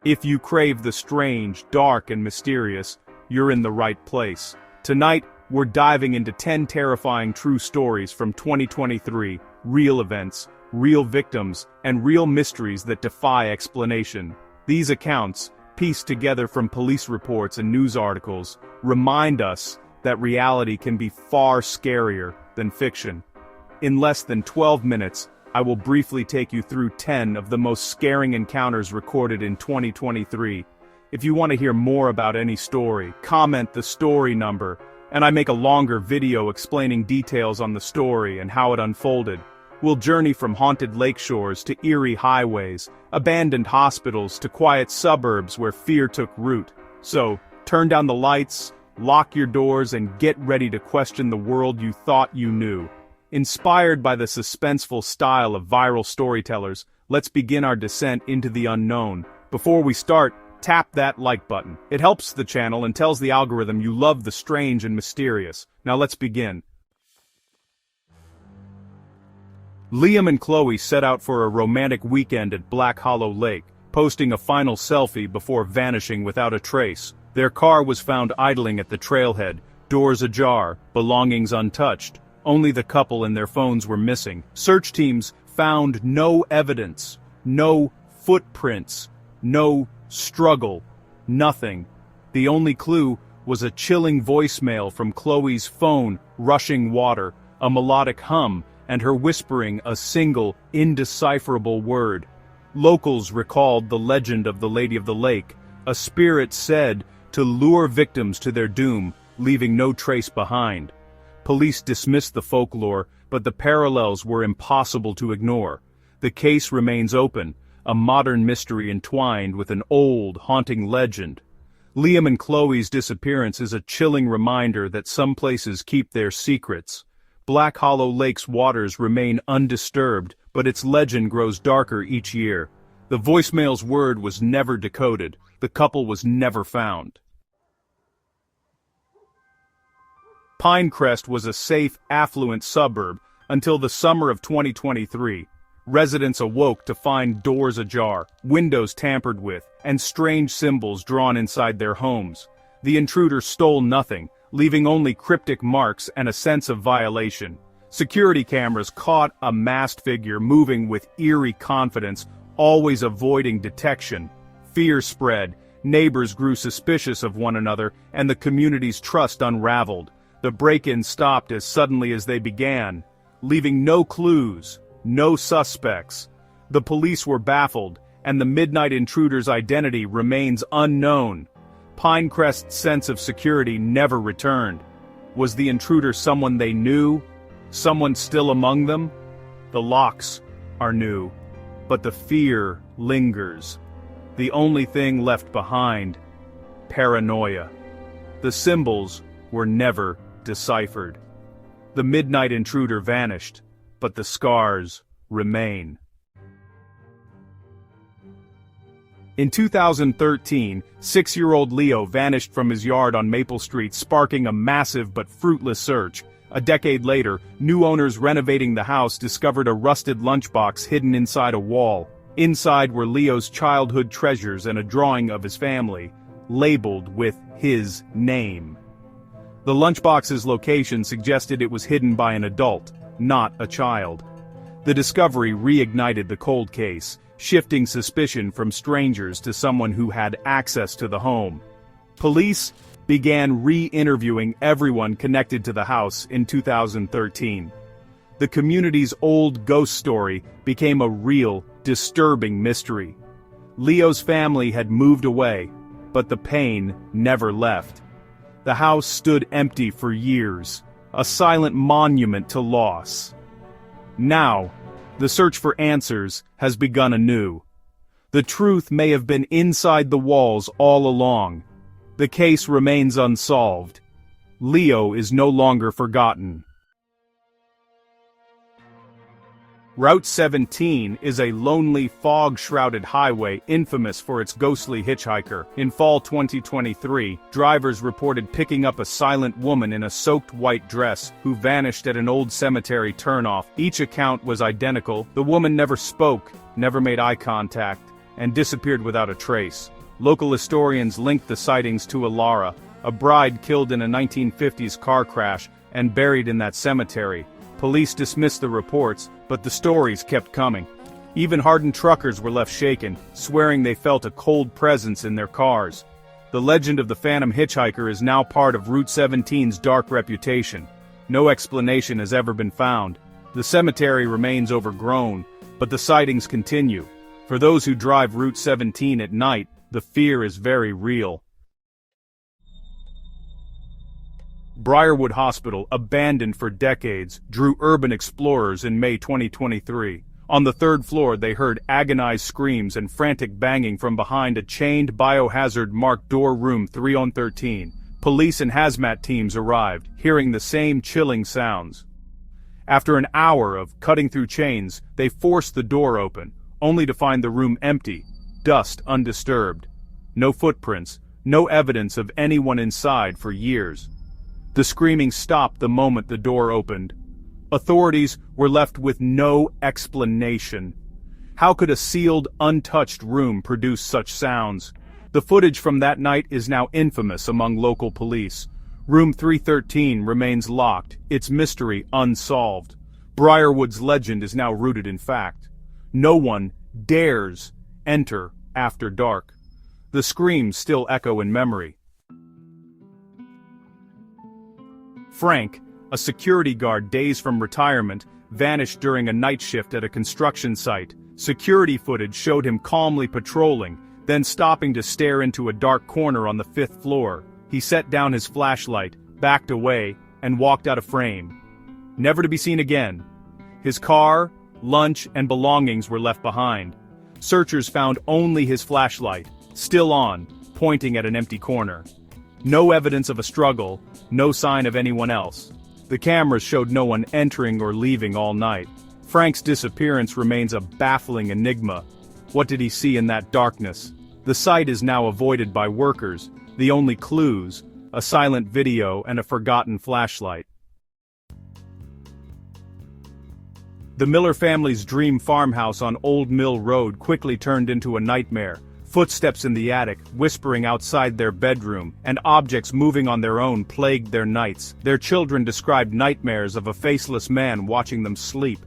If you crave the strange, dark, and mysterious, you're in the right place. Tonight, we're diving into 10 terrifying true stories from 2023, real events, real victims, and real mysteries that defy explanation. These accounts, pieced together from police reports and news articles, remind us that reality can be far scarier than fiction. In less than 12 minutes, I will briefly take you through 10 of the most scaring encounters recorded in 2023. If you want to hear more about any story, comment the story number, and I make a longer video explaining details on the story and how it unfolded. We'll journey from haunted lakeshores to eerie highways, abandoned hospitals to quiet suburbs where fear took root. So, turn down the lights, lock your doors, and get ready to question the world you thought you knew. Inspired by the suspenseful style of viral storytellers, let's begin our descent into the unknown. Before we start, tap that like button. It helps the channel and tells the algorithm you love the strange and mysterious. Now let's begin. Liam and Chloe set out for a romantic weekend at Black Hollow Lake, posting a final selfie before vanishing without a trace. Their car was found idling at the trailhead, doors ajar, belongings untouched. Only the couple and their phones were missing. Search teams found no evidence, no footprints, no struggle, nothing. The only clue was a chilling voicemail from Chloe's phone, rushing water, a melodic hum, and her whispering a single, indecipherable word. Locals recalled the legend of the Lady of the Lake, a spirit said to lure victims to their doom, leaving no trace behind. Police dismissed the folklore, but the parallels were impossible to ignore. The case remains open, a modern mystery entwined with an old, haunting legend. Liam and Chloe's disappearance is a chilling reminder that some places keep their secrets. Black Hollow Lake's waters remain undisturbed, but its legend grows darker each year. The voicemail's word was never decoded. The couple was never found. Pinecrest was a safe, affluent suburb until the summer of 2023. Residents awoke to find doors ajar, windows tampered with, and strange symbols drawn inside their homes. The intruder stole nothing, leaving only cryptic marks and a sense of violation. Security cameras caught a masked figure moving with eerie confidence, always avoiding detection. Fear spread, neighbors grew suspicious of one another, and the community's trust unraveled. The break-in stopped as suddenly as they began, leaving no clues, no suspects. The police were baffled, and the midnight intruder's identity remains unknown. Pinecrest's sense of security never returned. Was the intruder someone they knew? Someone still among them? The locks are new, but the fear lingers. The only thing left behind: paranoia. The symbols were never deciphered. The midnight intruder vanished, but the scars remain. In 2013, 6-year-old Leo vanished from his yard on Maple Street, sparking a massive but fruitless search. A decade later, new owners renovating the house discovered a rusted lunchbox hidden inside a wall. Inside were Leo's childhood treasures and a drawing of his family, labeled with his name. The lunchbox's location suggested it was hidden by an adult, not a child. The discovery reignited the cold case, shifting suspicion from strangers to someone who had access to the home. Police began re-interviewing everyone connected to the house in 2013. The community's old ghost story became a real, disturbing mystery. Leo's family had moved away, but the pain never left. The house stood empty for years, a silent monument to loss. Now, the search for answers has begun anew. The truth may have been inside the walls all along. The case remains unsolved. Leo is no longer forgotten. Route 17 is a lonely, fog-shrouded highway infamous for its ghostly hitchhiker. In fall 2023, drivers reported picking up a silent woman in a soaked white dress who vanished at an old cemetery turnoff. Each account was identical. The woman never spoke, never made eye contact, and disappeared without a trace. Local historians linked the sightings to Alara, a bride killed in a 1950s car crash and buried in that cemetery. Police dismissed the reports, but the stories kept coming. Even hardened truckers were left shaken, swearing they felt a cold presence in their cars. The legend of the Phantom Hitchhiker is now part of Route 17's dark reputation. No explanation has ever been found. The cemetery remains overgrown, but the sightings continue. For those who drive Route 17 at night, the fear is very real. Briarwood Hospital, abandoned for decades, drew urban explorers in May 2023. On the third floor, they heard agonized screams and frantic banging from behind a chained biohazard-marked door room 313. Police and hazmat teams arrived, hearing the same chilling sounds. After an hour of cutting through chains, they forced the door open, only to find the room empty, dust undisturbed. No footprints, no evidence of anyone inside for years. The screaming stopped the moment the door opened. Authorities were left with no explanation. How could a sealed, untouched room produce such sounds? The footage from that night is now infamous among local police. Room 313 remains locked, its mystery unsolved. Briarwood's legend is now rooted in fact. No one dares enter after dark. The screams still echo in memory. Frank, a security guard days from retirement, vanished during a night shift at a construction site. Security footage showed him calmly patrolling, then stopping to stare into a dark corner on the 5th floor. He set down his flashlight, backed away, and walked out of frame. Never to be seen again. His car, lunch, and belongings were left behind. Searchers found only his flashlight, still on, pointing at an empty corner. No evidence of a struggle, no sign of anyone else. The cameras showed no one entering or leaving all night. Frank's disappearance remains a baffling enigma. What did he see in that darkness? The site is now avoided by workers, the only clues, a silent video and a forgotten flashlight. The Miller family's dream farmhouse on Old Mill Road quickly turned into a nightmare. Footsteps in the attic, whispering outside their bedroom, and objects moving on their own plagued their nights. Their children described nightmares of a faceless man watching them sleep.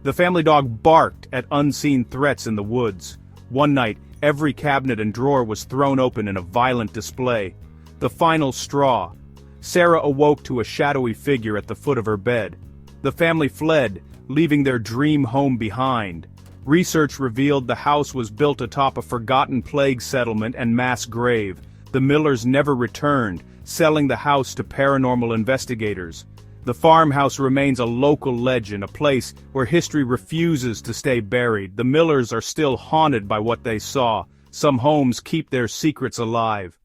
The family dog barked at unseen threats in the woods. One night, every cabinet and drawer was thrown open in a violent display. The final straw. Sarah awoke to a shadowy figure at the foot of her bed. The family fled, leaving their dream home behind. Research revealed the house was built atop a forgotten plague settlement and mass grave. The Millers never returned, selling the house to paranormal investigators. The farmhouse remains a local legend, a place where history refuses to stay buried. The Millers are still haunted by what they saw. Some homes keep their secrets alive.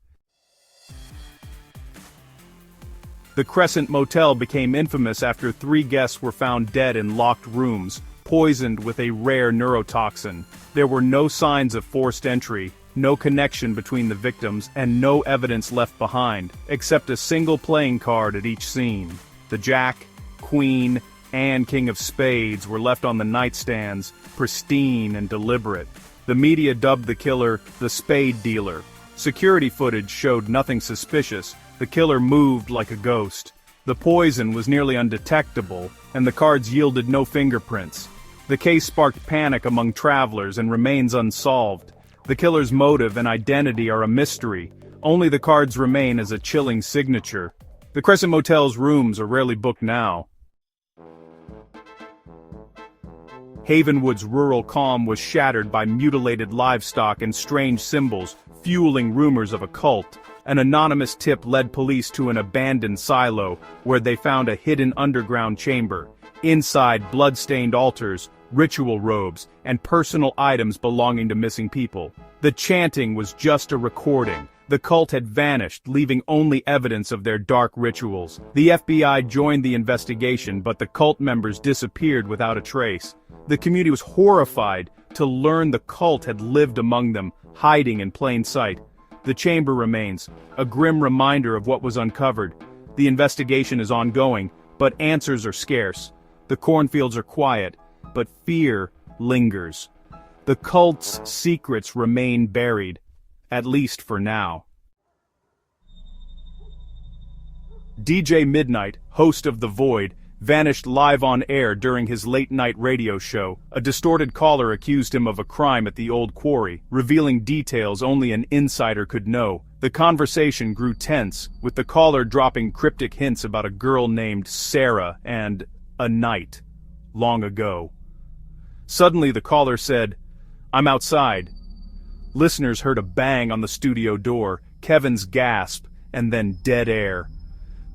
The Crescent Motel became infamous after 3 guests were found dead in locked rooms, poisoned with a rare neurotoxin. There were no signs of forced entry, no connection between the victims, and no evidence left behind, except a single playing card at each scene. The Jack, Queen, and King of Spades were left on the nightstands, pristine and deliberate. The media dubbed the killer the Spade Dealer. Security footage showed nothing suspicious. The killer moved like a ghost. The poison was nearly undetectable, and the cards yielded no fingerprints. The case sparked panic among travelers and remains unsolved. The killer's motive and identity are a mystery. Only the cards remain as a chilling signature. The Crescent Motel's rooms are rarely booked now. Havenwood's rural calm was shattered by mutilated livestock and strange symbols, fueling rumors of a cult. An anonymous tip led police to an abandoned silo, where they found a hidden underground chamber. Inside, blood-stained altars, ritual robes, and personal items belonging to missing people. The chanting was just a recording. The cult had vanished, leaving only evidence of their dark rituals. The FBI joined the investigation, but the cult members disappeared without a trace. The community was horrified to learn the cult had lived among them, hiding in plain sight. The chamber remains, a grim reminder of what was uncovered. The investigation is ongoing, but answers are scarce. The cornfields are quiet, but fear lingers. The cult's secrets remain buried, at least for now. DJ Midnight, host of The Void, vanished live on air during his late-night radio show. A distorted caller accused him of a crime at the old quarry, revealing details only an insider could know. The conversation grew tense, with the caller dropping cryptic hints about a girl named Sarah and a night long ago. Suddenly the caller said, "I'm outside." Listeners heard a bang on the studio door, Kevin's gasp, and then dead air.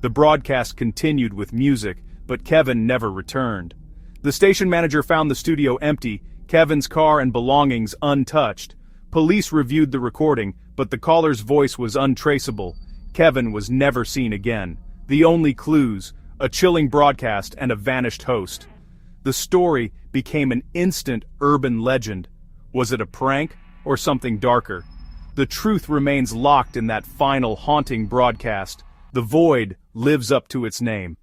The broadcast continued with music, but Kevin never returned. The station manager found the studio empty, Kevin's car and belongings untouched. Police reviewed the recording, but the caller's voice was untraceable. Kevin was never seen again. The only clues, a chilling broadcast and a vanished host. The story became an instant urban legend. Was it a prank or something darker? The truth remains locked in that final haunting broadcast. The Void lives up to its name.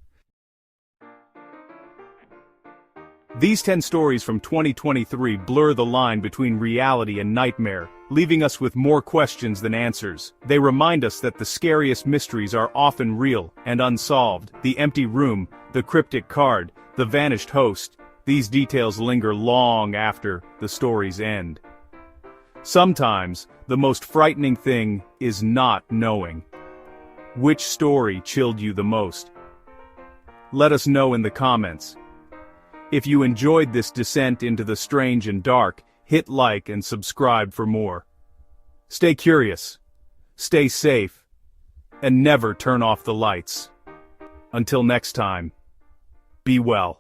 These 10 stories from 2023 blur the line between reality and nightmare, leaving us with more questions than answers. They remind us that the scariest mysteries are often real and unsolved. The empty room, the cryptic card, the vanished host. These details linger long after the stories end. Sometimes, the most frightening thing is not knowing. Which story chilled you the most? Let us know in the comments. If you enjoyed this descent into the strange and dark, hit like and subscribe for more. Stay curious, stay safe, and never turn off the lights. Until next time, be well.